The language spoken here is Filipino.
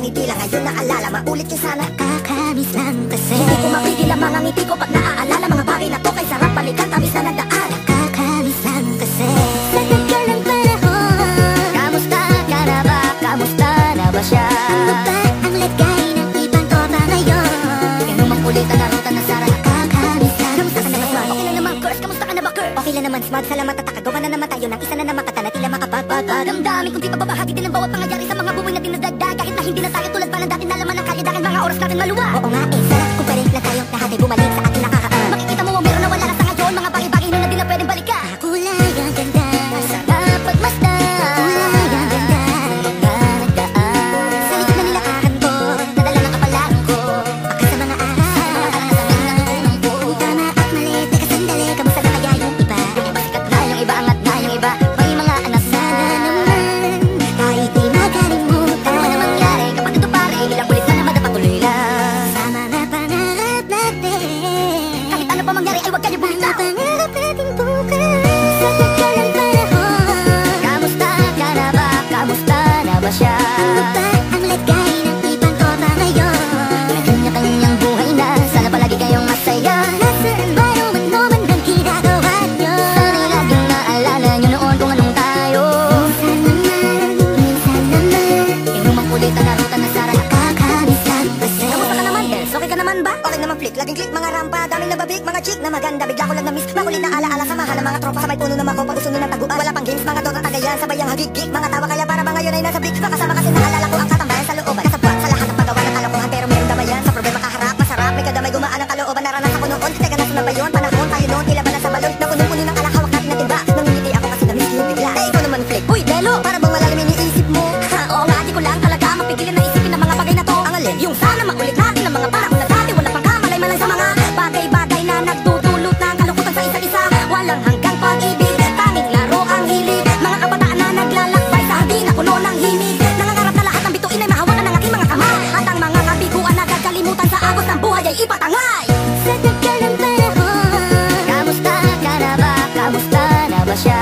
ang ngiti lang ngayon naalala. Maulit yung sana, kakamiss lang kasi. Hindi ko mapigil ang mga ngiti ko pag naaalala. Mga bagay na to kay sarap balikan, tamis na nagdaan. Kakamiss lang kasi. Sa tagal ng panahon, kamusta ka na ba? Kamusta na ba siya? Ano ba ang lagay ng ibang tropa ngayon? Di ka naman ulit ang narutan na Sara. Kakamiss lang kamusta ka na ba, Smart? Okay lang naman, Curse, kamusta ka na ba, Curse? Okay lang naman, Smart, salamat at nakagawa na naman tayo ng isa na naman kata na tila makapagpaparamdamin. Kung di pa babahagi din ang bawat pangyayari sa mga buhay na dinadagdag. Kahit na hindi na tayo tulad pa ng dati na laman ng kalye dahil mga oras natin maluwa. Oo nga sarap kung pwede lang tayo lahat ay bumalik sa ating nakakaan. Makikita mo meron na wala na sa ngayon. Mga bagay-bagay na di na pwedeng balikan. Kulay ang ganda, masarap pagmasdan. Kulay ang ganda, mga nagdaan. Sa likod na nilakaran ko, nadala ng kapalaran ko. Baka sa mga araw, ang tama at mali. Teka sandali, kamusta na kaya yung iba? Yung iba sikat na, yung iba angat na, yung iba may mga anak na naman. Kahit di makalimutan, ano man mangyari kapag ito pare, ilang kulit na naman napatuloy lang. Sa mga pangarap natin, kahit ano pa mangyari ay huwag kayo bumitaw. Pangarap natin bukas, sa tagal ng panahon. Kamusta ka na ba? Kamusta na ba siya? Ano ba ang lagay ng ibang tropa ngayon? May kanya-kanyang buhay na, sana palagi kayong masaya. Nasaan ba yung ano man ang ginagawa nyo? Sana'y laging naalala nyo noon kung anong tayo. Minsan naman yung lumang kulit ang narutan na Sara. Kakamiss lang kasi. Kamusta ka naman, Els? Okay ka naman ba? Okay naman, Flick. Laging click, mga rampa, daming nababig, mga chick na maganda. Bigla ko lang na-miss, makulit na alaala. Samahan ng mga tropa sa may puno na mako. Pag-uso ng taguan, wala pang games, mga dota tagayan. Sabayang hagig-gig, mga tawa kaya para ba ngayon ay nasa big. Makasama kasi naalala ko ang katambayan sa looban. Kasabwat sa lahat ng paggawa ng kalokohan, pero meron damayan. Sa problema kaharap, masarap, may kadamay gumaan ang kalooban. Naranasan ko noon, teka nasun na ba yun? Panahon tayo noon, tila ba nasa balon? Napuno-puno ng alak, hawak natin na timba. Nangingiti ako kasi na-miss yung bigla. Eh, ikaw naman, Flick. Uy, Delo, para bang malalim iniisip mo? Ha, oo nga, di ko lang talaga mapigilin na isipin ang mga bagay na to. Ang alin, yung sana maulit natin ang mga panahon na dati. Wala pang kamalay man lang sa mga bagay-bagay na nagtutulot ng kalukutan sa isa't isa. Walang hanggang pag-ibig, tanging laro ang hilig. Mga kabataan na naglalakbay sa hardin na puno ng himig. Nangangarap na lahat ng bituin ay mahawakan ng aking mga kamay. At ang mga kabiguan na gagalimutan sa agos ng buhay ay ipatangay. Sa tagal ng panahon, kamusta ka na ba? Kamusta na ba siya?